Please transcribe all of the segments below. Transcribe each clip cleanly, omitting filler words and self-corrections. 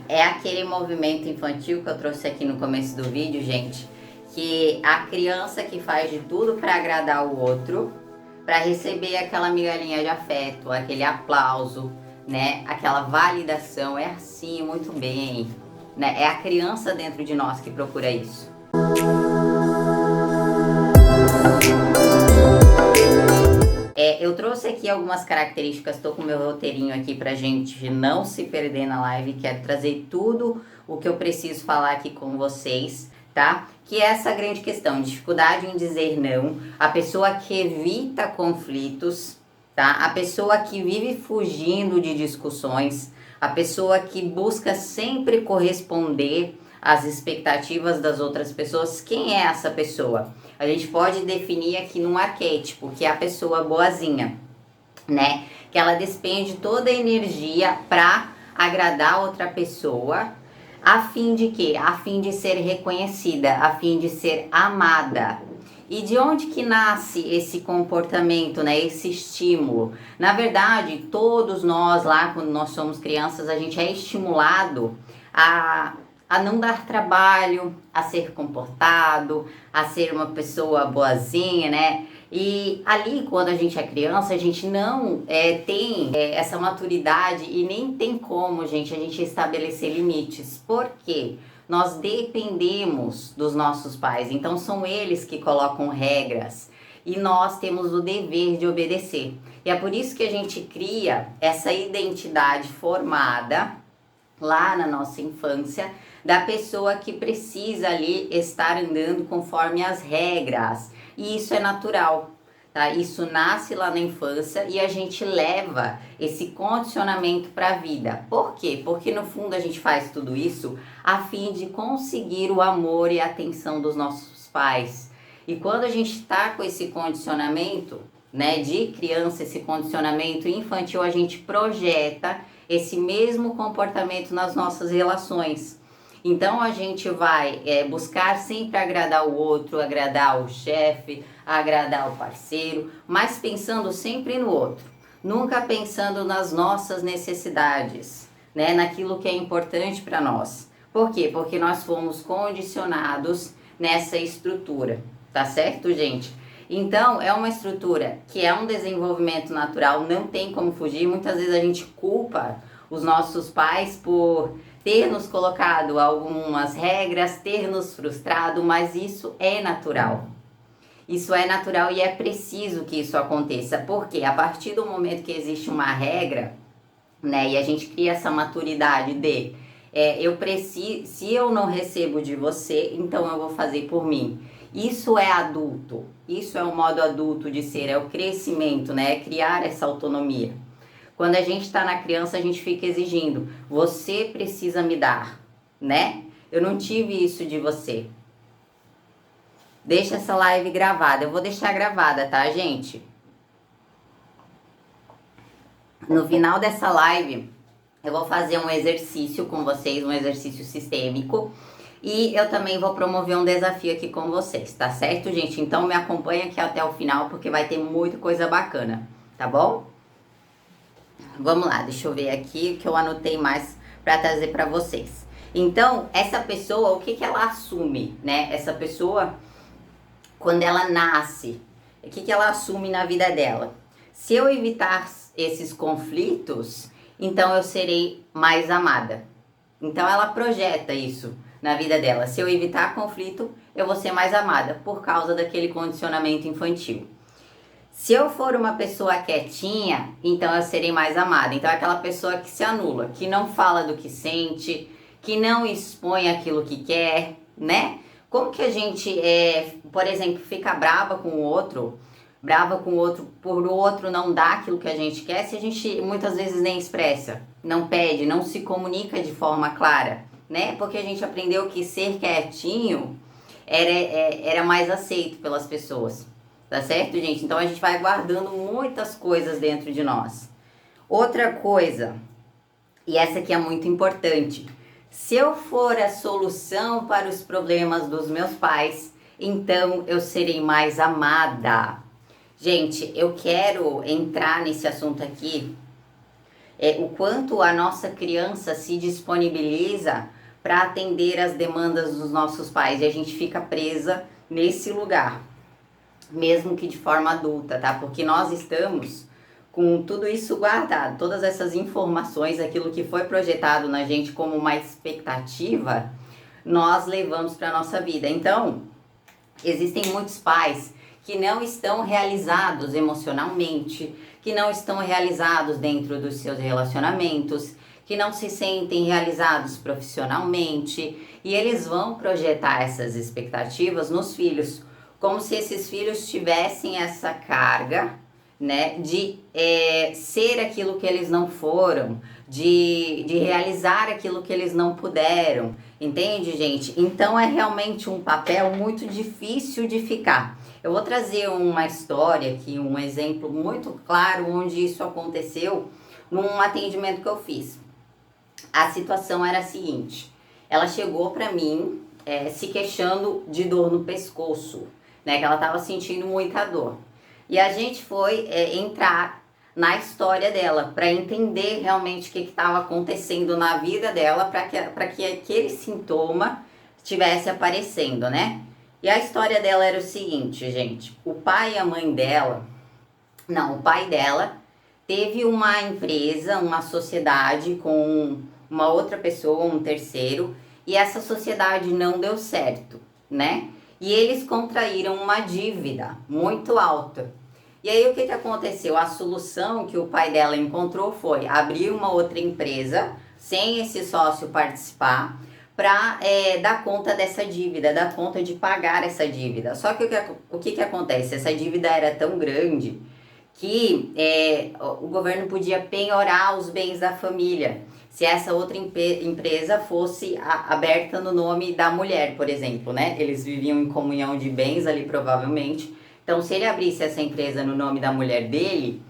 É aquele movimento infantil que eu trouxe aqui no começo do vídeo, gente, que a criança que faz de tudo para agradar o outro, para receber aquela migalhinha de afeto, aquele aplauso, né? Aquela validação, é assim, muito bem, né? É a criança dentro de nós que procura isso. Eu trouxe aqui algumas características, estou com o meu roteirinho aqui pra gente não se perder na live, quero trazer tudo o que eu preciso falar aqui com vocês, tá? Que é essa grande questão, dificuldade em dizer não, a pessoa que evita conflitos, tá? A pessoa que vive fugindo de discussões, a pessoa que busca sempre corresponder às expectativas das outras pessoas. Quem é essa pessoa? A gente pode definir aqui num arquétipo, que é a pessoa boazinha, né? Que ela despende toda a energia para agradar outra pessoa, a fim de quê? A fim de ser reconhecida, a fim de ser amada. E de onde que nasce esse comportamento, né? Esse estímulo? Na verdade, todos nós lá, quando nós somos crianças, a gente é estimulado a não dar trabalho, a ser comportado, a ser uma pessoa boazinha, né? E ali, quando a gente é criança, a gente não tem essa maturidade e nem tem como, gente, a gente estabelecer limites. Por quê? Nós dependemos dos nossos pais, então são eles que colocam regras e nós temos o dever de obedecer. E é por isso que a gente cria essa identidade formada lá na nossa infância, da pessoa que precisa ali estar andando conforme as regras. E isso é natural, tá? Isso nasce lá na infância e a gente leva esse condicionamento para a vida. Por quê? Porque no fundo a gente faz tudo isso a fim de conseguir o amor e a atenção dos nossos pais. E quando a gente está com esse condicionamento, né, de criança, esse condicionamento infantil, a gente projeta esse mesmo comportamento nas nossas relações. Então a gente vai buscar sempre agradar o outro, agradar o chefe, agradar o parceiro, mas pensando sempre no outro, nunca pensando nas nossas necessidades, né? Naquilo que é importante para nós. Por quê? Porque nós fomos condicionados nessa estrutura, tá certo, gente? Então, é uma estrutura que é um desenvolvimento natural, não tem como fugir. Muitas vezes a gente culpa os nossos pais por ter nos colocado algumas regras, ter nos frustrado, mas isso é natural. Isso é natural e é preciso que isso aconteça, porque a partir do momento que existe uma regra, né, e a gente cria essa maturidade de eu preciso, se eu não recebo de você, então eu vou fazer por mim. Isso é adulto, isso é o modo adulto de ser, é o crescimento, né, é criar essa autonomia. Quando a gente está na criança, a gente fica exigindo, você precisa me dar, né? Eu não tive isso de você. Deixa essa live gravada, eu vou deixar gravada, tá, gente? No final dessa live, eu vou fazer um exercício com vocês, um exercício sistêmico. E eu também vou promover um desafio aqui com vocês, tá certo, gente? Então me acompanha aqui até o final, porque vai ter muita coisa bacana, tá bom? Vamos lá, deixa eu ver aqui o que eu anotei mais para trazer para vocês. Então, essa pessoa, o que que ela assume, né? Essa pessoa, quando ela nasce, o que que ela assume na vida dela? Se eu evitar esses conflitos, então eu serei mais amada. Então, ela projeta isso na vida dela. Se eu evitar conflito, eu vou ser mais amada por causa daquele condicionamento infantil. Se eu for uma pessoa quietinha, então eu serei mais amada. Então é aquela pessoa que se anula, que não fala do que sente, que não expõe aquilo que quer, né? Como que a gente, por exemplo, fica brava com o outro por o outro não dar aquilo que a gente quer, se a gente muitas vezes nem expressa, não pede, não se comunica de forma clara, né? Porque a gente aprendeu que ser quietinho era mais aceito pelas pessoas. Tá certo, gente? Então a gente vai guardando muitas coisas dentro de nós. Outra coisa, e essa aqui é muito importante. Se eu for a solução para os problemas dos meus pais, então eu serei mais amada. Gente, eu quero entrar nesse assunto aqui o quanto a nossa criança se disponibiliza para atender as demandas dos nossos pais e a gente fica presa nesse lugar, mesmo que de forma adulta, tá? Porque nós estamos com tudo isso guardado, todas essas informações, aquilo que foi projetado na gente como uma expectativa, nós levamos para nossa vida. Então, existem muitos pais que não estão realizados emocionalmente, que não estão realizados dentro dos seus relacionamentos, que não se sentem realizados profissionalmente, e eles vão projetar essas expectativas nos filhos, como se esses filhos tivessem essa carga, né, de ser aquilo que eles não foram, de realizar aquilo que eles não puderam, entende, gente? Então é realmente um papel muito difícil de ficar. Eu vou trazer uma história aqui, um exemplo muito claro onde isso aconteceu num atendimento que eu fiz. A situação era a seguinte: ela chegou para mim se queixando de dor no pescoço, né? Que ela estava sentindo muita dor. E a gente foi entrar na história dela para entender realmente o que estava acontecendo na vida dela para que aquele sintoma estivesse aparecendo, né? E a história dela era o seguinte, gente: o pai e a mãe dela, não, o pai dela teve uma empresa, uma sociedade com uma outra pessoa, um terceiro, e essa sociedade não deu certo, né? E eles contraíram uma dívida muito alta. E aí o que aconteceu? A solução que o pai dela encontrou foi abrir uma outra empresa, sem esse sócio participar, para dar conta dessa dívida, dar conta de pagar essa dívida. Só que o que acontece? Essa dívida era tão grande que o governo podia penhorar os bens da família se essa outra empresa fosse aberta no nome da mulher, por exemplo, né? Eles viviam em comunhão de bens ali, provavelmente. Então, se ele abrisse essa empresa no nome da mulher dele,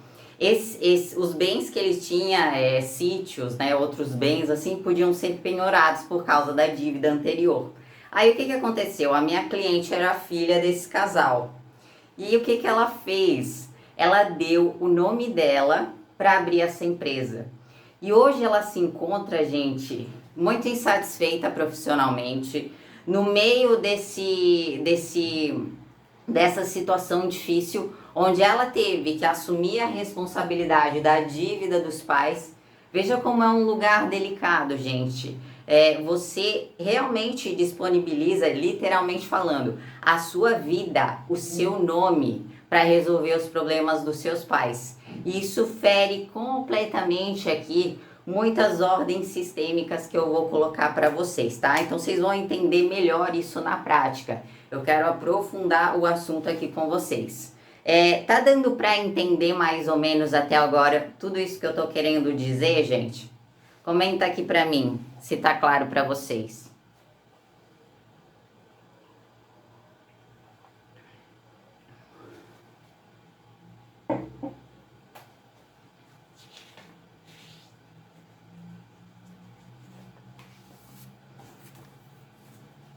os bens que ele tinha, sítios, né, outros bens assim, podiam ser penhorados por causa da dívida anterior. Aí o que aconteceu? A minha cliente era a filha desse casal. E o que ela fez? Ela deu o nome dela para abrir essa empresa. E hoje ela se encontra, gente, muito insatisfeita profissionalmente, no meio dessa situação difícil, onde ela teve que assumir a responsabilidade da dívida dos pais. Veja como é um lugar delicado, gente. Você realmente disponibiliza, literalmente falando, a sua vida, o seu nome, para resolver os problemas dos seus pais. Isso fere completamente aqui muitas ordens sistêmicas que eu vou colocar para vocês, tá? Então vocês vão entender melhor isso na prática. Eu quero aprofundar o assunto aqui com vocês. Tá dando para entender mais ou menos até agora tudo isso que eu tô querendo dizer, gente? Comenta aqui para mim se tá claro para vocês.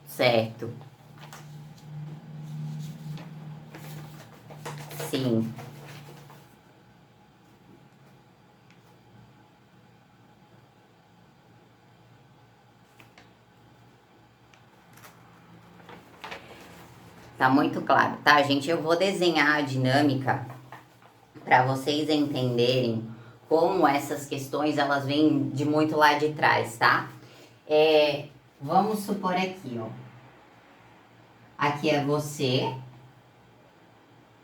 Certo. Sim. Tá muito claro, tá, gente? Eu vou desenhar a dinâmica para vocês entenderem como essas questões elas vêm de muito lá de trás, tá? Vamos supor aqui, ó. Aqui é você.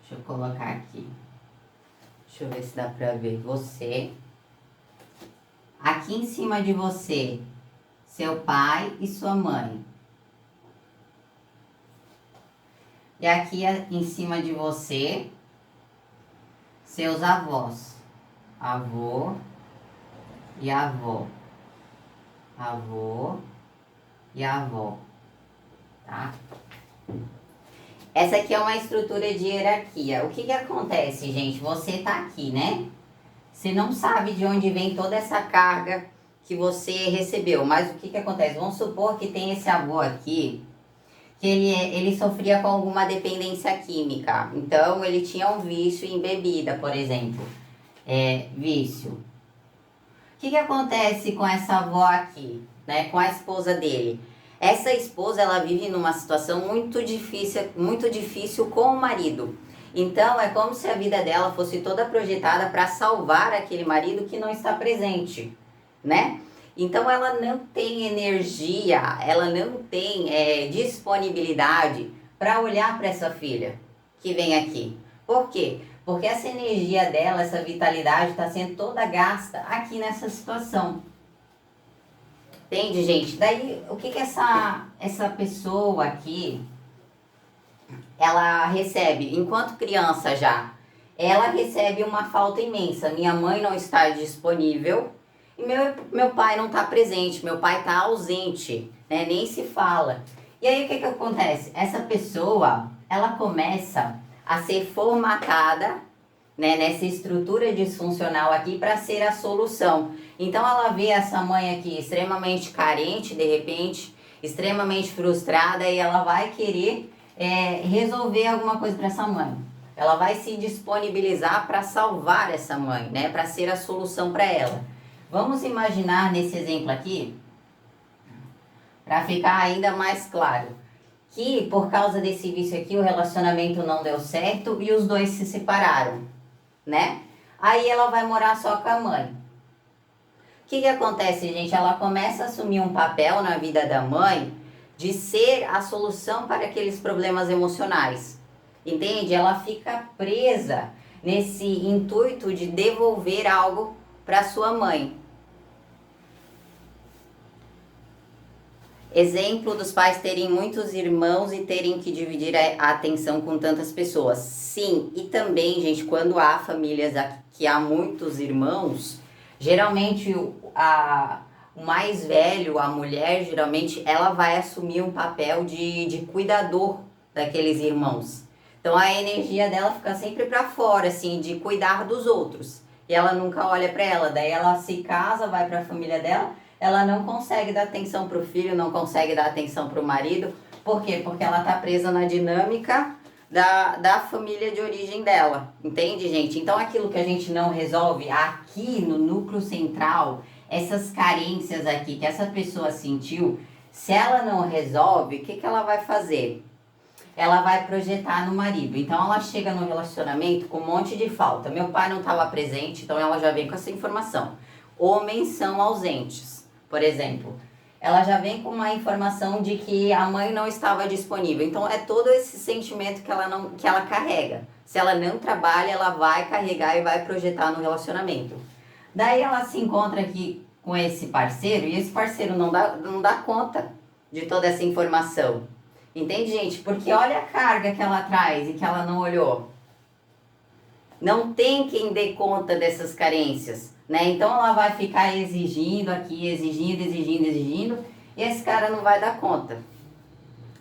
Deixa eu colocar aqui. Deixa eu ver se dá pra ver. Você. Aqui em cima de você, seu pai e sua mãe. E aqui em cima de você, seus avós. Avô e avó. Avô e avó. Tá? Essa aqui é uma estrutura de hierarquia. O que acontece, gente? Você tá aqui, né? Você não sabe de onde vem toda essa carga que você recebeu. Mas o que acontece? Vamos supor que tem esse avô aqui, que ele sofria com alguma dependência química. Então, ele tinha um vício em bebida, por exemplo. Vício. que acontece com essa avó aqui, né? Com a esposa dele? Essa esposa, ela vive numa situação muito difícil com o marido. Então, é como se a vida dela fosse toda projetada para salvar aquele marido que não está presente, né? Então, ela não tem energia, ela não tem disponibilidade para olhar para essa filha que vem aqui. Por quê? Porque essa energia dela, essa vitalidade está sendo toda gasta aqui nessa situação. Entende, gente? Daí, o que essa pessoa aqui, ela recebe, enquanto criança já, ela recebe uma falta imensa. Minha mãe não está disponível e meu pai não está presente, meu pai está ausente, né? Nem se fala. E aí, o que acontece? Essa pessoa, ela começa a ser formatada, né, nessa estrutura disfuncional aqui para ser a solução. Então ela vê essa mãe aqui extremamente carente, de repente, extremamente frustrada, e ela vai querer resolver alguma coisa para essa mãe. Ela vai se disponibilizar para salvar essa mãe, né, para ser a solução para ela. Vamos imaginar nesse exemplo aqui, para ficar ainda mais claro, que por causa desse vício aqui o relacionamento não deu certo e os dois se separaram, né? Aí ela vai morar só com a mãe. O que acontece, gente? Ela começa a assumir um papel na vida da mãe de ser a solução para aqueles problemas emocionais. Entende? Ela fica presa nesse intuito de devolver algo para sua mãe. Exemplo dos pais terem muitos irmãos e terem que dividir a atenção com tantas pessoas. Sim, e também, gente, quando há famílias que há muitos irmãos, geralmente o mais velho, a mulher, geralmente ela vai assumir um papel de cuidador daqueles irmãos. Então a energia dela fica sempre para fora, assim, de cuidar dos outros. E ela nunca olha para ela, daí ela se casa, vai para a família dela, ela não consegue dar atenção para o filho, não consegue dar atenção para o marido. Por quê? Porque ela tá presa na dinâmica da família de origem dela. Entende, gente? Então aquilo que a gente não resolve aqui no núcleo central, essas carências aqui que essa pessoa sentiu, se ela não resolve, o que ela vai fazer? Ela vai projetar no marido. Então ela chega no relacionamento com um monte de falta. Meu pai não estava presente, então ela já vem com essa informação. Homens são ausentes. Por exemplo, ela já vem com uma informação de que a mãe não estava disponível. Então é todo esse sentimento que ela carrega. Se ela não trabalha, ela vai carregar e vai projetar no relacionamento. Daí ela se encontra aqui com esse parceiro e esse parceiro não dá conta de toda essa informação. Entende, gente? Porque olha a carga que ela traz e que ela não olhou. Não tem quem dê conta dessas carências, né? Então ela vai ficar exigindo aqui, exigindo, e esse cara não vai dar conta.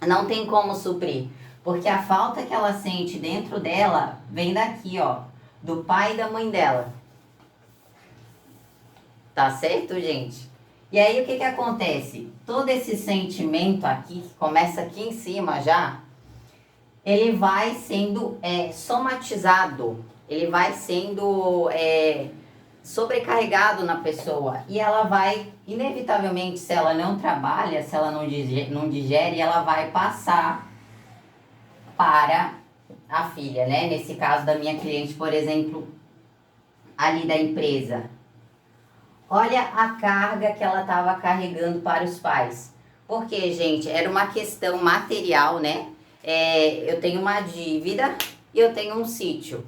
Não tem como suprir, porque a falta que ela sente dentro dela vem daqui, ó, do pai e da mãe dela. Tá certo, gente? E aí o que acontece? Todo esse sentimento aqui, que começa aqui em cima já, ele vai sendo somatizado, ele vai sendo sobrecarregado na pessoa. E ela vai, inevitavelmente, se ela não trabalha, se ela não digere, ela vai passar para a filha, né? Nesse caso da minha cliente, por exemplo, ali da empresa. Olha a carga que ela estava carregando para os pais. Porque, gente, era uma questão material, né? Eu tenho uma dívida e eu tenho um sítio,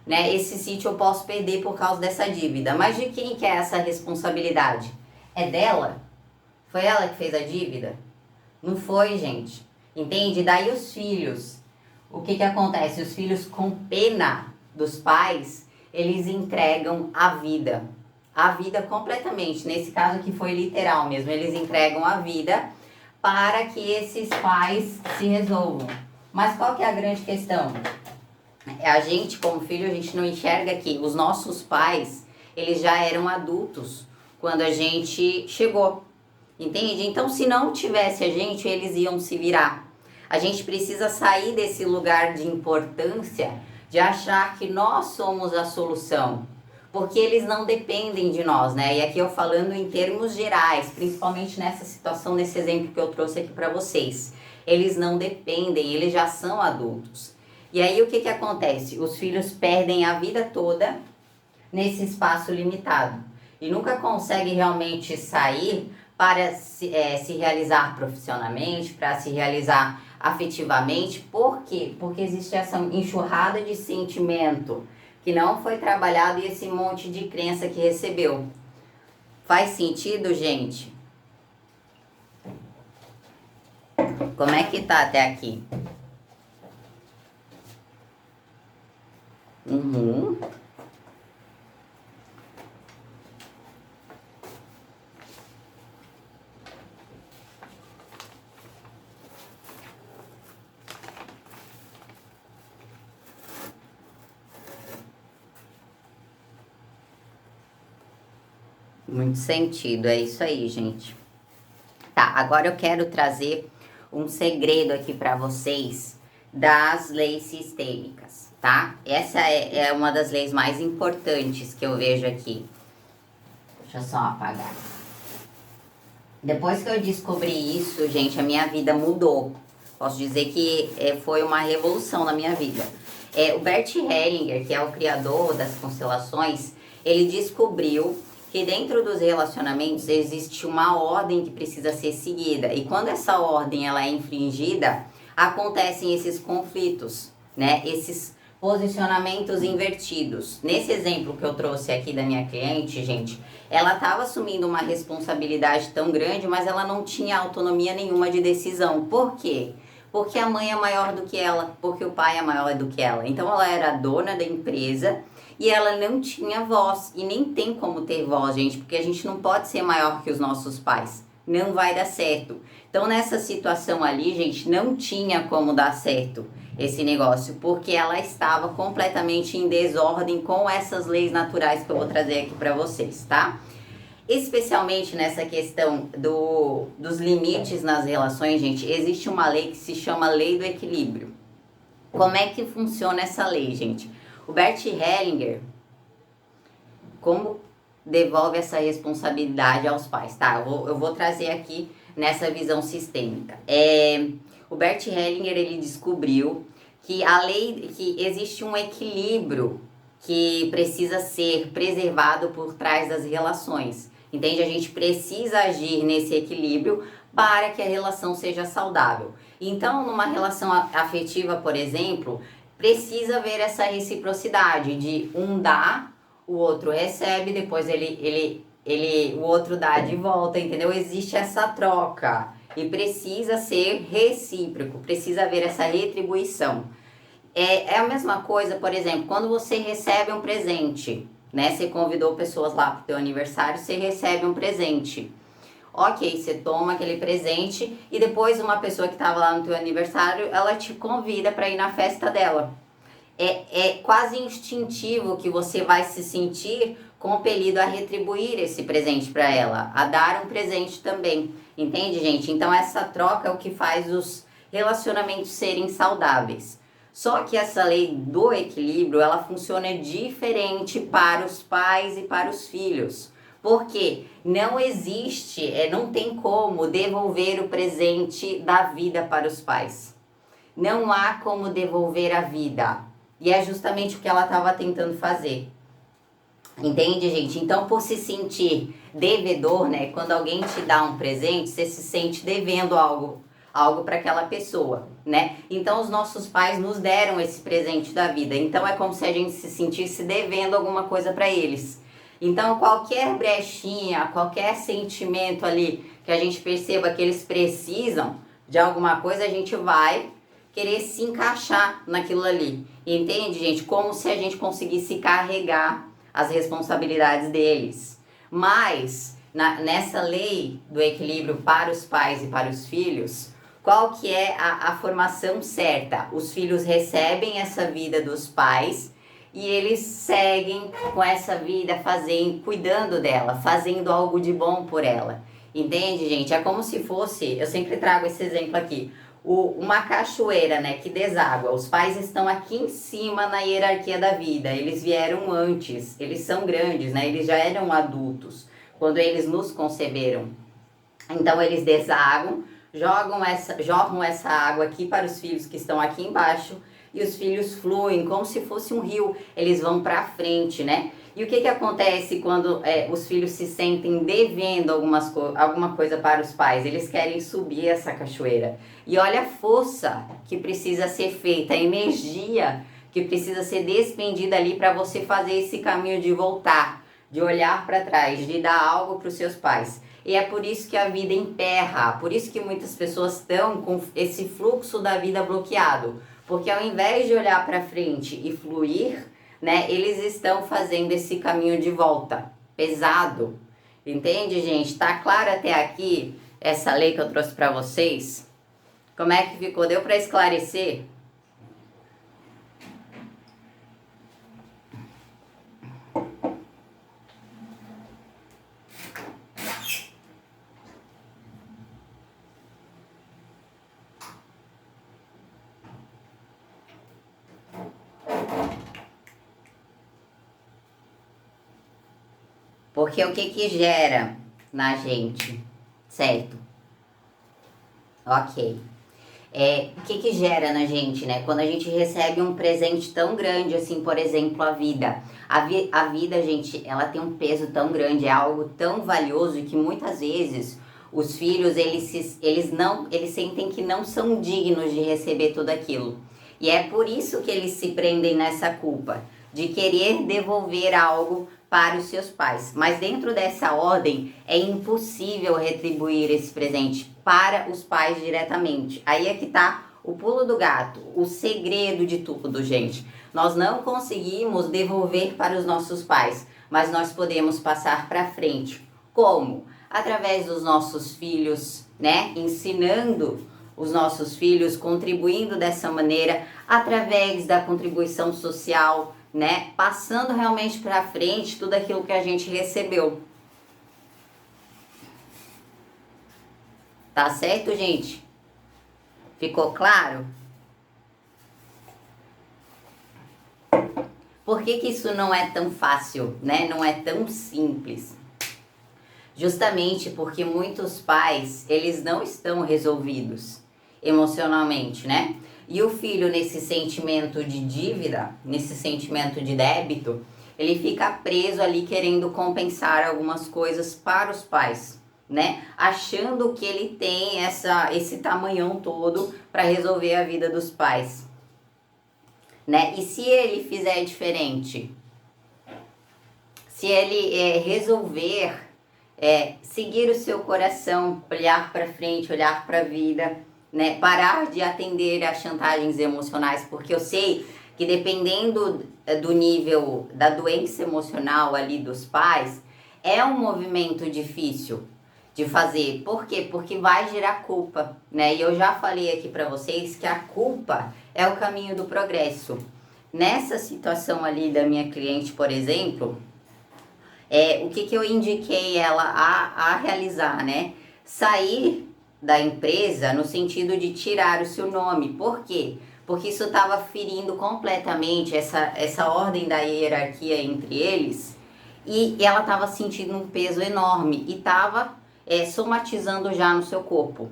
né? Esse sítio eu posso perder por causa dessa dívida. Mas de quem que é essa responsabilidade? É dela? Foi ela que fez a dívida? Não foi, gente. Entende? Daí os filhos. O que acontece? Os filhos, com pena dos pais, eles entregam a vida. A vida completamente. Nesse caso aqui foi literal mesmo. Eles entregam a vida para que esses pais se resolvam. Mas qual que é a grande questão? A gente, como filho, a gente não enxerga que os nossos pais, eles já eram adultos quando a gente chegou. Entende? Então, se não tivesse a gente, eles iam se virar. A gente precisa sair desse lugar de importância, de achar que nós somos a solução. porque eles não dependem de nós, né? E aqui eu falando em termos gerais, principalmente nessa situação, nesse exemplo que eu trouxe aqui para vocês. Eles não dependem, eles já são adultos. E aí o que que acontece? Os filhos perdem a vida toda nesse espaço limitado e nunca conseguem realmente sair para se realizar profissionalmente, para se realizar afetivamente. Por quê? Porque existe essa enxurrada de sentimento que não foi trabalhado e esse monte de crença que recebeu. Faz sentido, gente? Como é que tá até aqui? Uhum. Muito sentido, é isso aí, gente. Tá, agora eu quero trazer um segredo aqui para vocês das leis sistêmicas, tá? Essa é uma das leis mais importantes que eu vejo aqui. Deixa eu só apagar. Depois que eu descobri isso, gente, a minha vida mudou. Posso dizer que foi uma revolução na minha vida. O Bert Hellinger, que é o criador das constelações, ele descobriu que dentro dos relacionamentos existe uma ordem que precisa ser seguida. E quando essa ordem ela é infringida, acontecem esses conflitos, né? Esses posicionamentos invertidos. Nesse exemplo que eu trouxe aqui da minha cliente, gente, ela estava assumindo uma responsabilidade tão grande, mas ela não tinha autonomia nenhuma de decisão. Por quê? Porque a mãe é maior do que ela, porque o pai é maior do que ela. Então ela era a dona da empresa e ela não tinha voz. E nem tem como ter voz, gente, porque a gente não pode ser maior que os nossos pais. Não vai dar certo. Então nessa situação ali, gente, não tinha como dar certo esse negócio, porque ela estava completamente em desordem com essas leis naturais que eu vou trazer aqui para vocês, tá? Especialmente nessa questão dos limites nas relações, gente, existe uma lei que se chama Lei do Equilíbrio. Como é que funciona essa lei, gente? O Bert Hellinger, como devolve essa responsabilidade aos pais, tá? Eu vou trazer aqui nessa visão sistêmica. O Bert Hellinger, ele descobriu que que existe um equilíbrio que precisa ser preservado por trás das relações. Entende? A gente precisa agir nesse equilíbrio para que a relação seja saudável. Então, numa relação afetiva, por exemplo, precisa haver essa reciprocidade de um dá, o outro recebe, depois o outro dá de volta, entendeu? Existe essa troca e precisa ser recíproco, precisa haver essa retribuição. É a mesma coisa, por exemplo, quando você recebe um presente, né? Você convidou pessoas lá para o teu aniversário, você recebe um presente. Ok, você toma aquele presente e depois uma pessoa que estava lá no teu aniversário, ela te convida para ir na festa dela. É quase instintivo que você vai se sentir compelido a retribuir esse presente para ela, a dar um presente também. Entende, gente? Então essa troca é o que faz os relacionamentos serem saudáveis. Só que essa lei do equilíbrio, ela funciona diferente para os pais e para os filhos. Porque não existe, não tem como devolver o presente da vida para os pais. Não há como devolver a vida. E é justamente o que ela estava tentando fazer. Entende, gente? Então, por se sentir devedor, né? Quando alguém te dá um presente, você se sente devendo algo para aquela pessoa, né? Então, os nossos pais nos deram esse presente da vida. Então, é como se a gente se sentisse devendo alguma coisa para eles. Então, qualquer brechinha, qualquer sentimento ali que a gente perceba que eles precisam de alguma coisa, a gente vai querer se encaixar naquilo ali. Entende, gente? Como se a gente conseguisse carregar as responsabilidades deles. Mas, nessa lei do equilíbrio para os pais e para os filhos, qual que é a formação certa? Os filhos recebem essa vida dos pais e eles seguem com essa vida, cuidando dela, fazendo algo de bom por ela. Entende, gente? É como se fosse, eu sempre trago esse exemplo aqui, uma cachoeira, né, que deságua. Os pais estão aqui em cima na hierarquia da vida. Eles vieram antes, eles são grandes, né? Eles já eram adultos quando eles nos conceberam. Então eles desaguam, jogam essa água aqui para os filhos que estão aqui embaixo e os filhos fluem como se fosse um rio. Eles vão para frente, né? E o que acontece quando os filhos se sentem devendo alguma coisa para os pais? Eles querem subir essa cachoeira. E olha a força que precisa ser feita, a energia que precisa ser despendida ali para você fazer esse caminho de voltar, de olhar para trás, de dar algo para os seus pais. E é por isso que a vida emperra, por isso que muitas pessoas estão com esse fluxo da vida bloqueado. Porque ao invés de olhar para frente e fluir, né, eles estão fazendo esse caminho de volta, pesado. Entende, gente? Tá claro até aqui essa lei que eu trouxe para vocês? Como é que ficou? Deu para esclarecer? Porque o que gera na gente, certo? Ok. O que gera na gente, né? Quando a gente recebe um presente tão grande, assim, por exemplo, a vida. A vida, gente, ela tem um peso tão grande, é algo tão valioso que muitas vezes os filhos, eles sentem que não são dignos de receber tudo aquilo. E é por isso que eles se prendem nessa culpa, de querer devolver algo para os seus pais. Mas dentro dessa ordem, é impossível retribuir esse presente para os pais diretamente. Aí é que tá o pulo do gato, o segredo de tudo, gente. Nós não conseguimos devolver para os nossos pais, mas nós podemos passar para frente. Como? Através dos nossos filhos, né? Ensinando os nossos filhos, contribuindo dessa maneira, através da contribuição social, né? Passando realmente para frente tudo aquilo que a gente recebeu. Tá certo, gente? Ficou claro? Por que isso não é tão fácil, né? Não é tão simples? Justamente porque muitos pais, eles não estão resolvidos emocionalmente, né? E o filho, nesse sentimento de dívida, nesse sentimento de débito, ele fica preso ali querendo compensar algumas coisas para os pais, né? Achando que ele tem esse tamanhão todo para resolver a vida dos pais, né? E se ele fizer diferente? Se ele resolver seguir o seu coração, olhar para frente, olhar para a vida, né? Parar de atender às chantagens emocionais, porque eu sei que dependendo do nível da doença emocional ali dos pais, é um movimento difícil de fazer. Por quê? Porque vai gerar culpa, né? E eu já falei aqui para vocês que a culpa é o caminho do progresso. Nessa situação ali da minha cliente, por exemplo, o que eu indiquei ela a realizar, né? Sair da empresa no sentido de tirar o seu nome. Por quê? Porque isso estava ferindo completamente essa ordem da hierarquia entre eles e ela estava sentindo um peso enorme e estava somatizando já no seu corpo.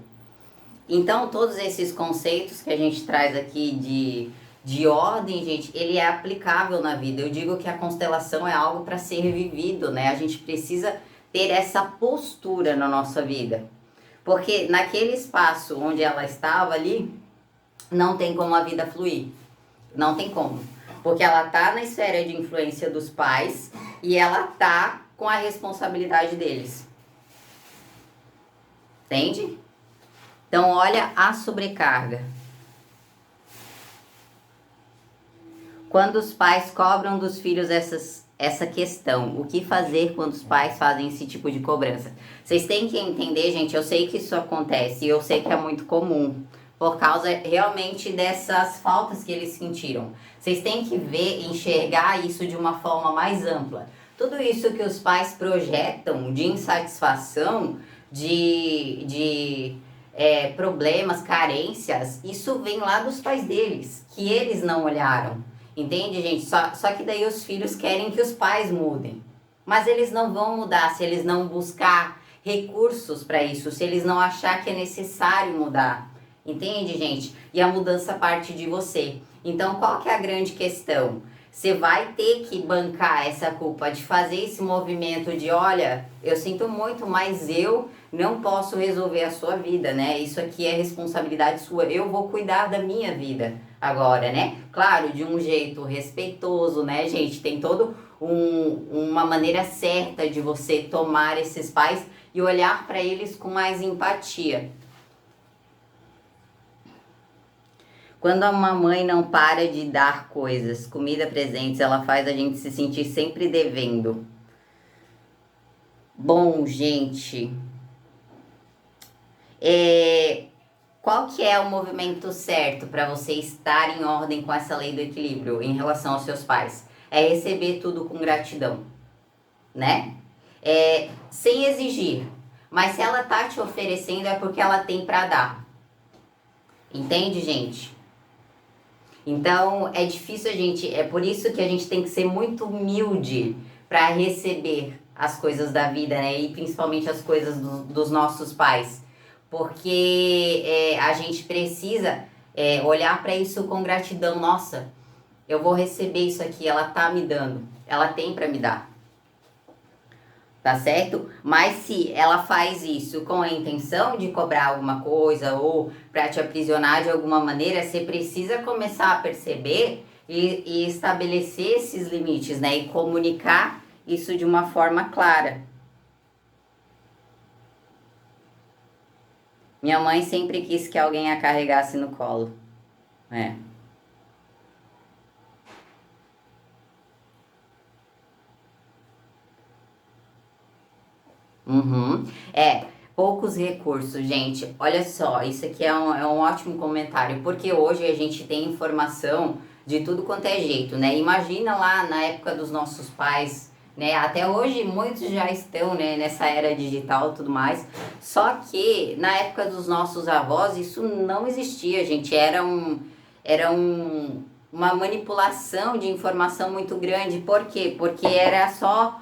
Então, todos esses conceitos que a gente traz aqui de ordem, gente, ele é aplicável na vida. Eu digo que a constelação é algo para ser vivido, né? A gente precisa ter essa postura na nossa vida. Porque naquele espaço onde ela estava ali, não tem como a vida fluir. Não tem como. Porque ela tá na esfera de influência dos pais e ela tá com a responsabilidade deles. Entende? Então, olha a sobrecarga. Quando os pais cobram dos filhos essa questão, o que fazer quando os pais fazem esse tipo de cobrança? Vocês têm que entender, gente, eu sei que isso acontece e eu sei que é muito comum, por causa realmente dessas faltas que eles sentiram. Vocês têm que ver, enxergar isso de uma forma mais ampla. Tudo isso que os pais projetam de insatisfação, de problemas, carências, isso vem lá dos pais deles, que eles não olharam. Entende, gente? Só que daí os filhos querem que os pais mudem. Mas eles não vão mudar se eles não buscar recursos para isso, se eles não achar que é necessário mudar. Entende, gente? E a mudança parte de você. Então, qual que é a grande questão? Você vai ter que bancar essa culpa de fazer esse movimento de, olha, eu sinto muito, mas eu não posso resolver a sua vida, né? Isso aqui é responsabilidade sua. Eu vou cuidar da minha vida agora, né? Claro, de um jeito respeitoso, né, gente? Tem todo uma maneira certa de você tomar esses pais e olhar para eles com mais empatia. Quando uma mãe não para de dar coisas, comida, presentes, ela faz a gente se sentir sempre devendo. Bom, gente, qual que é o movimento certo para você estar em ordem com essa lei do equilíbrio em relação aos seus pais? É receber tudo com gratidão, né? Sem exigir. Mas se ela tá te oferecendo é porque ela tem para dar. Entende, gente? Então é difícil a gente, é por isso que a gente tem que ser muito humilde para receber as coisas da vida, né? E principalmente as coisas dos nossos pais, porque a gente precisa olhar para isso com gratidão. Nossa, eu vou receber isso aqui, ela tá me dando, ela tem para me dar. Tá certo? Mas se ela faz isso com a intenção de cobrar alguma coisa ou para te aprisionar de alguma maneira, você precisa começar a perceber e estabelecer esses limites, né? E comunicar isso de uma forma clara. Minha mãe sempre quis que alguém a carregasse no colo. É. Uhum. Poucos recursos, gente. Olha só, isso aqui é um ótimo comentário, porque hoje a gente tem informação de tudo quanto é jeito, né? Imagina lá na época dos nossos pais, né? Até hoje muitos já estão, né, nessa era digital e tudo mais. Só que na época dos nossos avós isso não existia, gente. Uma manipulação de informação muito grande. Por quê? Porque era só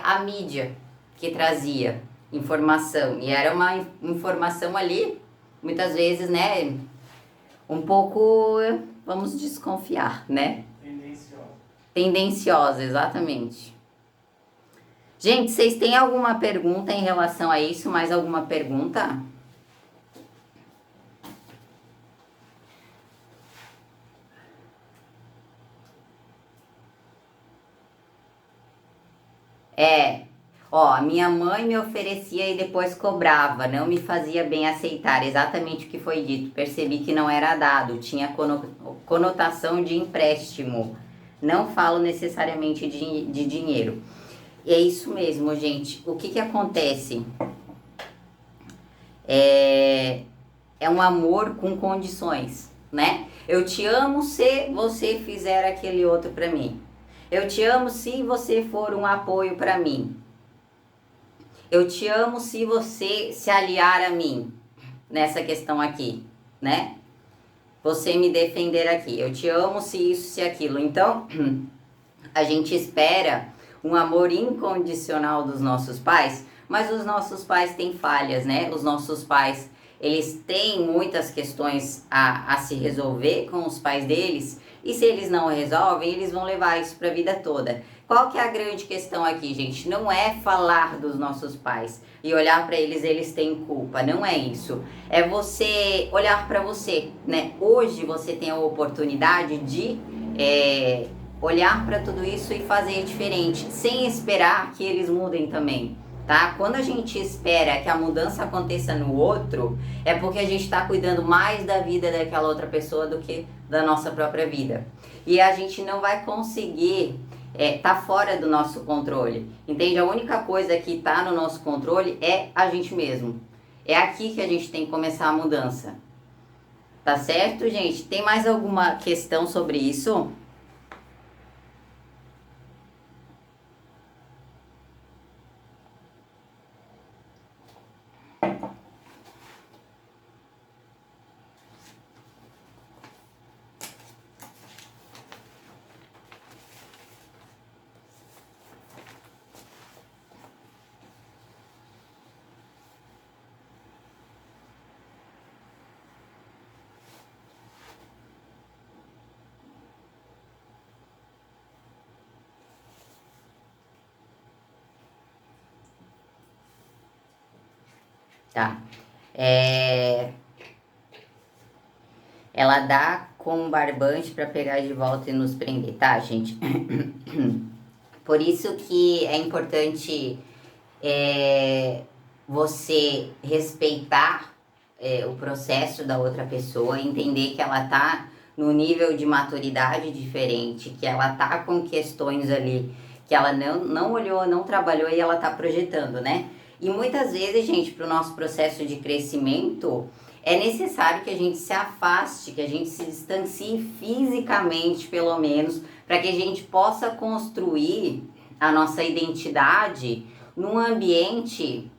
a mídia que trazia informação. E era uma informação ali, muitas vezes, né? Um pouco, vamos desconfiar, né? Tendenciosa. Tendenciosa, exatamente. Gente, vocês têm alguma pergunta em relação a isso? Mais alguma pergunta? É, ó, minha mãe me oferecia e depois cobrava, não me fazia bem aceitar exatamente o que foi dito. Percebi que não era dado, tinha conotação de empréstimo. Não falo necessariamente de dinheiro. E é isso mesmo, gente. O que que acontece? É, é um amor com condições, né? Eu te amo se você fizer aquele outro para mim. Eu te amo se você for um apoio para mim. Eu te amo se você se aliar a mim nessa questão aqui, né? Você me defender aqui. Eu te amo se isso, se aquilo. Então, a gente espera um amor incondicional dos nossos pais, mas os nossos pais têm falhas, né? Os nossos pais, eles têm muitas questões a se resolver com os pais deles, e se eles não resolvem, eles vão levar isso para a vida toda. Qual que é a grande questão aqui, gente? Não é falar dos nossos pais e olhar para eles, eles têm culpa. Não é isso. É você olhar para você, né? Hoje você tem a oportunidade de olhar para tudo isso e fazer diferente, sem esperar que eles mudem também, tá? Quando a gente espera que a mudança aconteça no outro, é porque a gente está cuidando mais da vida daquela outra pessoa do que da nossa própria vida. E a gente não vai conseguir, tá fora do nosso controle, entende? A única coisa que tá no nosso controle é a gente mesmo. É aqui que a gente tem que começar a mudança. Tá certo, gente? Tem mais alguma questão sobre isso? tá? Ela dá com um barbante para pegar de volta e nos prender, tá, gente? Por isso que é importante você respeitar o processo da outra pessoa, entender que ela tá no nível de maturidade diferente, que ela tá com questões ali que ela não olhou, não trabalhou e ela tá projetando, né? E muitas vezes, gente, para o nosso processo de crescimento, é necessário que a gente se afaste, que a gente se distancie fisicamente, pelo menos, para que a gente possa construir a nossa identidade num ambiente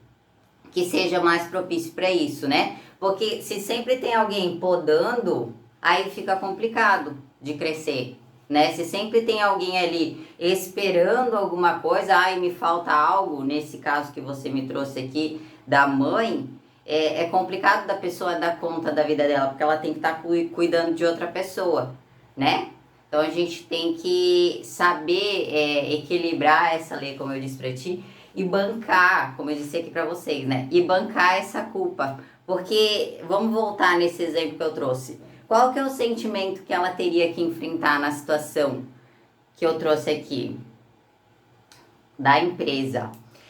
que seja mais propício para isso, né? Porque se sempre tem alguém podando, aí fica complicado de crescer, né? Se sempre tem alguém ali esperando alguma coisa, ai, me falta algo, nesse caso que você me trouxe aqui da mãe, é complicado da pessoa dar conta da vida dela, porque ela tem que estar cuidando de outra pessoa, né? Então a gente tem que saber equilibrar essa lei, como eu disse pra ti, e bancar, como eu disse aqui pra vocês, né? E bancar essa culpa. Porque, vamos voltar nesse exemplo que eu trouxe. Qual que é o sentimento que ela teria que enfrentar na situação que eu trouxe aqui? Da empresa.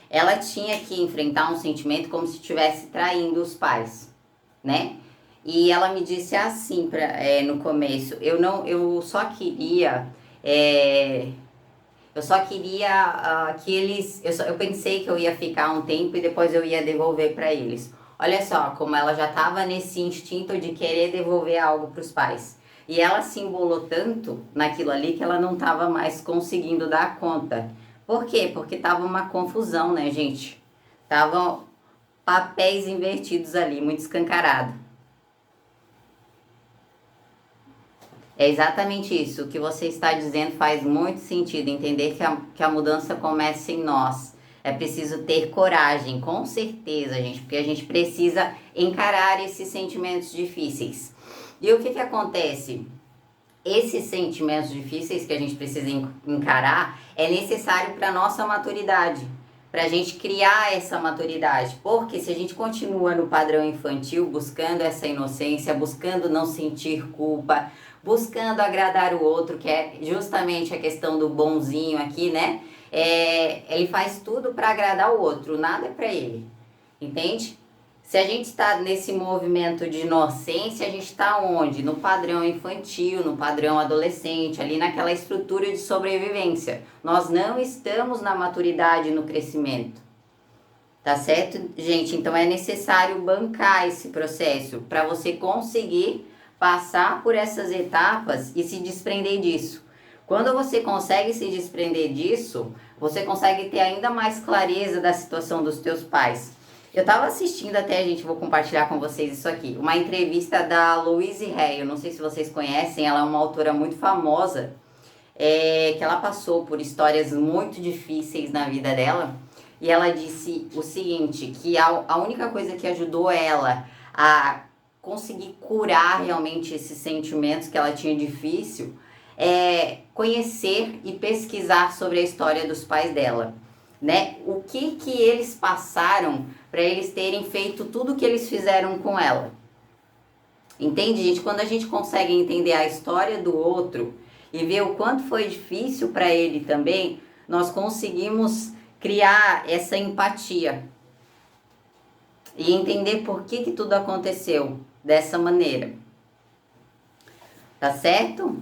Ela tinha que enfrentar um sentimento como se estivesse traindo os pais, né? E ela me disse assim no começo, eu só queria que eles. Eu pensei que eu ia ficar um tempo e depois eu ia devolver para eles. Olha só, como ela já estava nesse instinto de querer devolver algo para os pais. E ela se embolou tanto naquilo ali que ela não estava mais conseguindo dar conta. Por quê? Porque tava uma confusão, né, gente? Estavam papéis invertidos ali, muito escancarado. É exatamente isso. O que você está dizendo faz muito sentido. Entender que a mudança começa em nós. É preciso ter coragem, com certeza, gente, porque a gente precisa encarar esses sentimentos difíceis. E o que que acontece? Esses sentimentos difíceis que a gente precisa encarar é necessário para nossa maturidade, para a gente criar essa maturidade. Porque se a gente continua no padrão infantil, buscando essa inocência, buscando não sentir culpa, buscando agradar o outro, que é justamente a questão do bonzinho aqui, né? Ele faz tudo para agradar o outro, nada é para ele, entende? Se a gente está nesse movimento de inocência, a gente está onde? No padrão infantil, no padrão adolescente, ali naquela estrutura de sobrevivência. Nós não estamos na maturidade, no crescimento. Tá certo, gente? Então é necessário bancar esse processo para você conseguir passar por essas etapas e se desprender disso. Quando você consegue se desprender disso, você consegue ter ainda mais clareza da situação dos teus pais. Eu tava assistindo até, gente, vou compartilhar com vocês isso aqui, uma entrevista da Louise Hay, eu não sei se vocês conhecem, ela é uma autora muito famosa, que ela passou por histórias muito difíceis na vida dela, e ela disse o seguinte, que a única coisa que ajudou ela a conseguir curar realmente esses sentimentos que ela tinha difícil é conhecer e pesquisar sobre a história dos pais dela, né? O que que eles passaram para eles terem feito tudo o que eles fizeram com ela. Entende, gente? Quando a gente consegue entender a história do outro e ver o quanto foi difícil para ele também, nós conseguimos criar essa empatia e entender por que tudo aconteceu dessa maneira. Tá certo?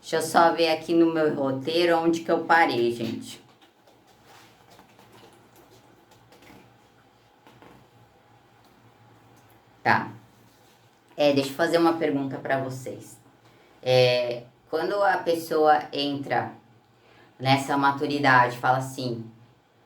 Deixa eu só ver aqui no meu roteiro onde que eu parei, gente. Tá. Deixa eu fazer uma pergunta para vocês. Quando a pessoa entra nessa maturidade, fala assim,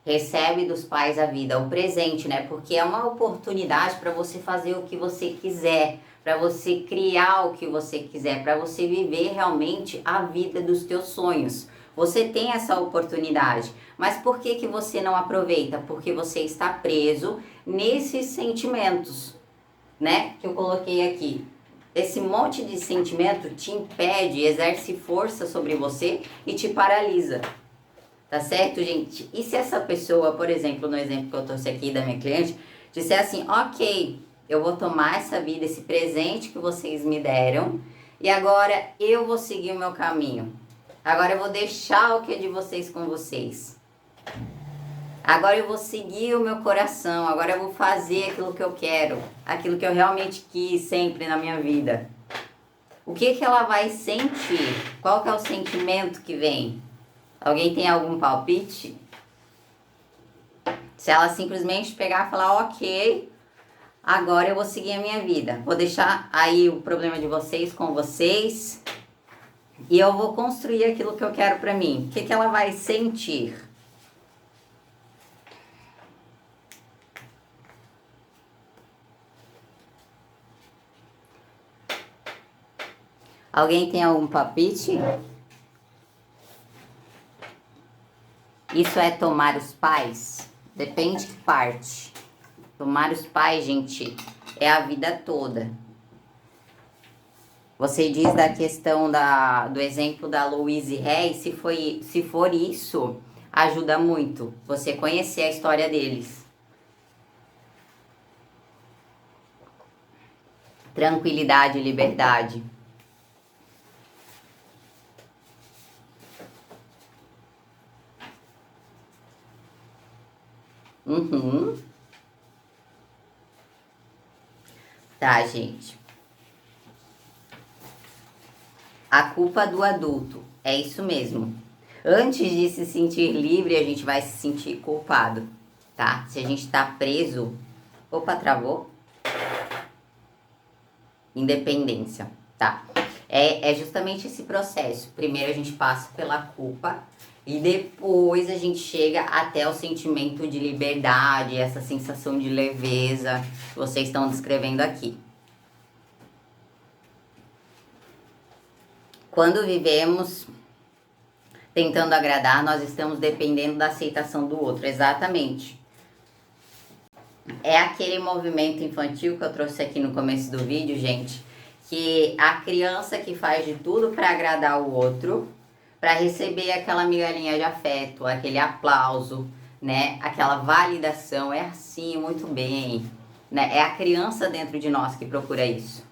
recebe dos pais a vida, o presente, né? Porque é uma oportunidade para você fazer o que você quiser, para você criar o que você quiser, para você viver realmente a vida dos teus sonhos. Você tem essa oportunidade, mas por que que você não aproveita? Porque você está preso nesses sentimentos, né? Que eu coloquei aqui. Esse monte de sentimento te impede, exerce força sobre você e te paralisa. Tá certo, gente? E se essa pessoa, por exemplo, no exemplo que eu trouxe aqui da minha cliente, disser assim, ok, eu vou tomar essa vida, esse presente que vocês me deram, e agora eu vou seguir o meu caminho. Agora eu vou deixar o que é de vocês com vocês. Agora eu vou seguir o meu coração, agora eu vou fazer aquilo que eu quero, aquilo que eu realmente quis sempre na minha vida. O que que ela vai sentir? Qual que é o sentimento que vem? Alguém tem algum palpite? Se ela simplesmente pegar e falar, ok, agora eu vou seguir a minha vida. Vou deixar aí o problema de vocês com vocês e eu vou construir aquilo que eu quero pra mim. O que que ela vai sentir? Alguém tem algum palpite? Isso é tomar os pais? Depende que parte. Tomar os pais, gente, é a vida toda. Você diz da questão do exemplo da Louise Hay, se for isso, ajuda muito você conhecer a história deles. Tranquilidade e liberdade. Uhum. Tá, gente. A culpa do adulto. É isso mesmo. Antes de se sentir livre, a gente vai se sentir culpado, tá? Se a gente tá preso... Opa, travou? Independência, tá? É justamente esse processo. Primeiro a gente passa pela culpa e depois a gente chega até o sentimento de liberdade, essa sensação de leveza que vocês estão descrevendo aqui. Quando vivemos tentando agradar, nós estamos dependendo da aceitação do outro, exatamente. É aquele movimento infantil que eu trouxe aqui no começo do vídeo, gente, que a criança que faz de tudo para agradar o outro, para receber aquela migalhinha de afeto, aquele aplauso, né? Aquela validação, é assim, muito bem, né? É a criança dentro de nós que procura isso.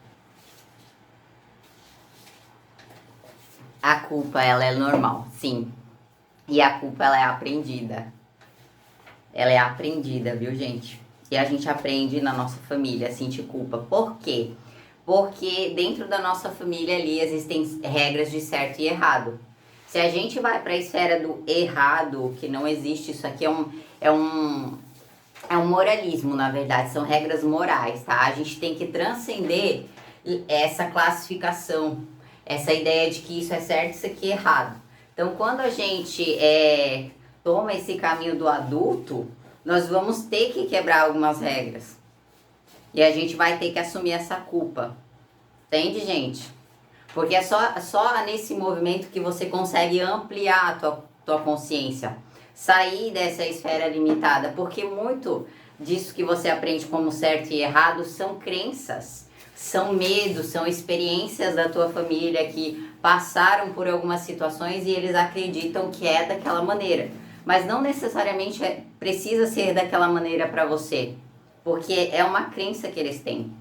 A culpa, ela é normal, sim. E a culpa, ela é aprendida. Ela é aprendida, viu, gente? E a gente aprende na nossa família a sentir culpa. Por quê? Porque dentro da nossa família ali existem regras de certo e errado. Se a gente vai para a esfera do errado, que não existe, isso aqui é um moralismo, na verdade, são regras morais, tá? A gente tem que transcender essa classificação, essa ideia de que isso é certo e isso aqui é errado. Então, quando a gente toma esse caminho do adulto, nós vamos ter que quebrar algumas regras. E a gente vai ter que assumir essa culpa. Entende, gente? Porque é só nesse movimento que você consegue ampliar a tua consciência. Sair dessa esfera limitada. Porque muito disso que você aprende como certo e errado são crenças. São medos, são experiências da tua família que passaram por algumas situações e eles acreditam que é daquela maneira. Mas não necessariamente precisa ser daquela maneira para você. Porque é uma crença que eles têm.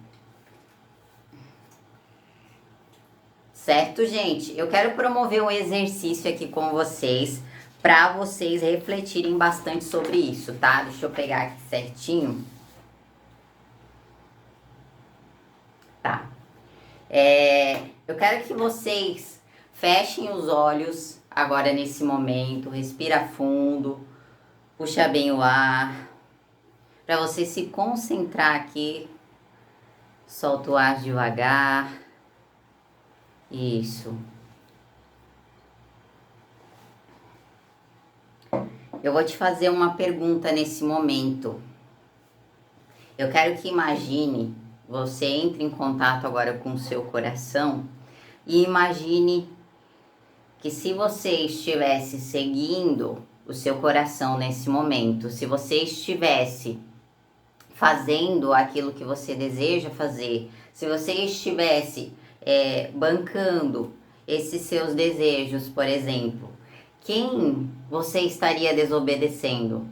Certo, gente? Eu quero promover um exercício aqui com vocês para vocês refletirem bastante sobre isso, tá? Deixa eu pegar aqui certinho. Tá. Eu quero que vocês fechem os olhos agora nesse momento, respira fundo, puxa bem o ar, para você se concentrar aqui, solta o ar devagar, isso. Eu vou te fazer uma pergunta nesse momento. Eu quero que imagine, você entre em contato agora com o seu coração e imagine que se você estivesse seguindo o seu coração nesse momento, se você estivesse fazendo aquilo que você deseja fazer, se você estivesse bancando esses seus desejos, por exemplo, quem você estaria desobedecendo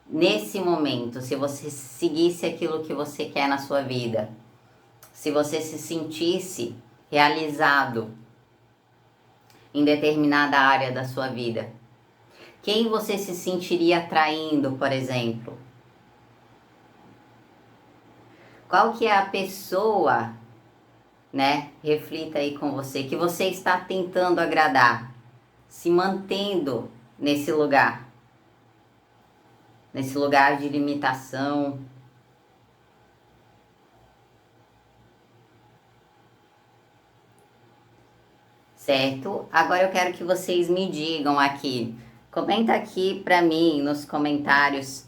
nesse momento, se você seguisse aquilo que você quer na sua vida, se você se sentisse realizado em determinada área da sua vida? Quem você se sentiria atraindo, por exemplo? Qual que é a pessoa, né? Reflita aí com você, que você está tentando agradar, se mantendo nesse lugar de limitação. Certo? Agora eu quero que vocês me digam aqui, comenta aqui pra mim nos comentários,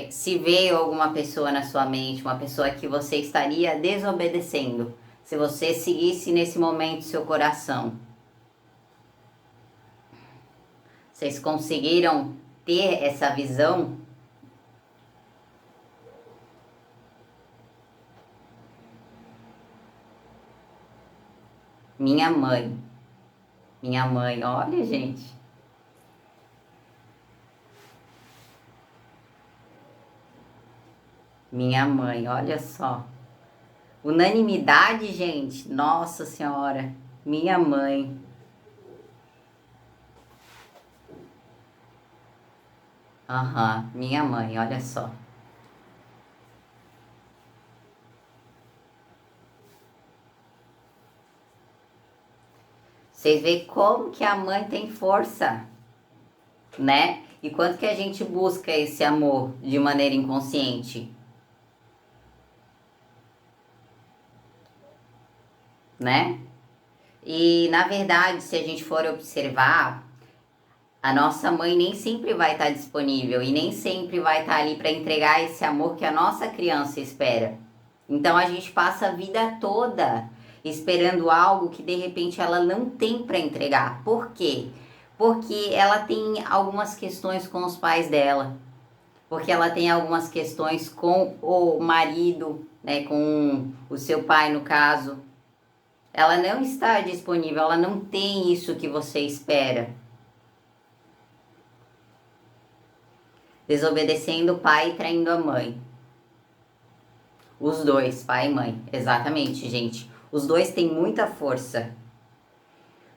se veio alguma pessoa na sua mente, uma pessoa que você estaria desobedecendo, se você seguisse nesse momento seu coração. Vocês conseguiram ter essa visão? Minha mãe. Minha mãe, olha, gente. Minha mãe, olha só. Unanimidade, gente. Nossa Senhora. Minha mãe. Aham, minha mãe, olha só. Vocês veem como que a mãe tem força, né? E quanto que a gente busca esse amor de maneira inconsciente, né? E na verdade, se a gente for observar, a nossa mãe nem sempre vai estar disponível e nem sempre vai estar ali para entregar esse amor que a nossa criança espera. Então a gente passa a vida toda esperando algo que de repente ela não tem para entregar. Por quê? Porque ela tem algumas questões com os pais dela, porque ela tem algumas questões com o marido, né, com o seu pai no caso. Ela não está disponível, ela não tem isso que você espera. Desobedecendo o pai e traindo a mãe. Os dois, pai e mãe. Exatamente, gente. Os dois têm muita força.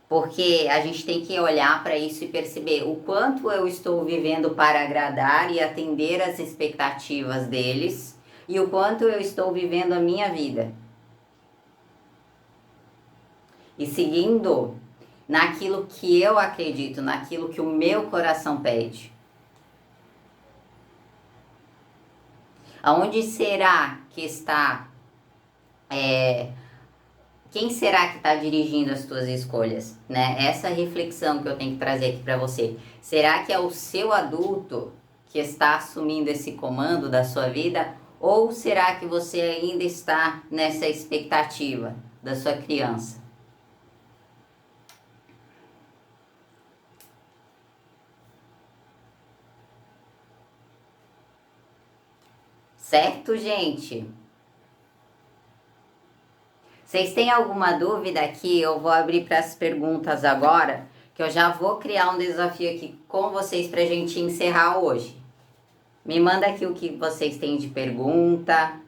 Porque a gente tem que olhar para isso e perceber o quanto eu estou vivendo para agradar e atender às expectativas deles e o quanto eu estou vivendo a minha vida. E seguindo naquilo que eu acredito, naquilo que o meu coração pede. Aonde será que está... quem será que está dirigindo as tuas escolhas, né? Essa reflexão que eu tenho que trazer aqui para você. Será que é o seu adulto que está assumindo esse comando da sua vida? Ou será que você ainda está nessa expectativa da sua criança? Certo, gente? Vocês têm alguma dúvida aqui? Eu vou abrir para as perguntas agora, que eu já vou criar um desafio aqui com vocês para a gente encerrar hoje. Me manda aqui o que vocês têm de pergunta.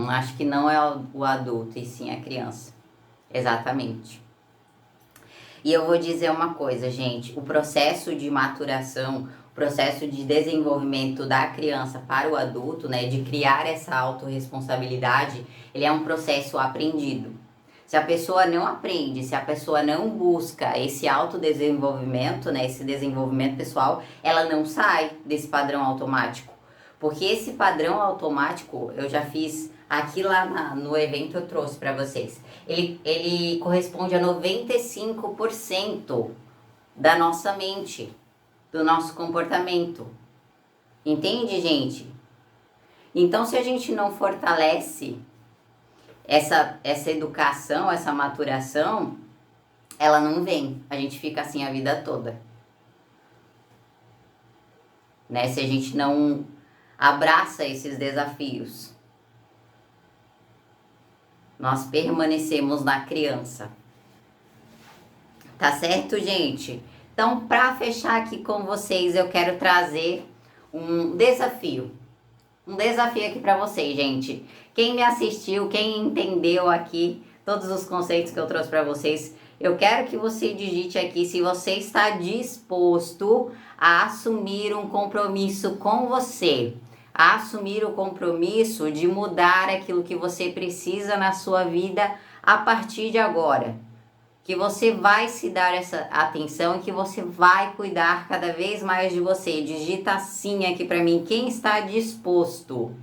Acho que não é o adulto, e sim a criança. Exatamente. E eu vou dizer uma coisa, gente, o processo de maturação, o processo de desenvolvimento da criança para o adulto, né, de criar essa autorresponsabilidade, ele é um processo aprendido. Se a pessoa não aprende, se a pessoa não busca esse autodesenvolvimento, né, esse desenvolvimento pessoal, ela não sai desse padrão automático. Porque esse padrão automático, eu já fiz aqui lá no evento, eu trouxe para vocês. Ele corresponde a 95% da nossa mente, do nosso comportamento. Entende, gente? Então, se a gente não fortalece essa educação, essa maturação, ela não vem. A gente fica assim a vida toda. né? Se a gente não abraça esses desafios, nós permanecemos na criança. Tá certo, gente? Então, para fechar aqui com vocês, eu quero trazer um desafio. Um desafio aqui para vocês, gente. Quem me assistiu, quem entendeu aqui todos os conceitos que eu trouxe para vocês, eu quero que você digite aqui se você está disposto a assumir um compromisso com você. A assumir o compromisso de mudar aquilo que você precisa na sua vida a partir de agora. Que você vai se dar essa atenção e que você vai cuidar cada vez mais de você. Digita sim aqui para mim, quem está disposto.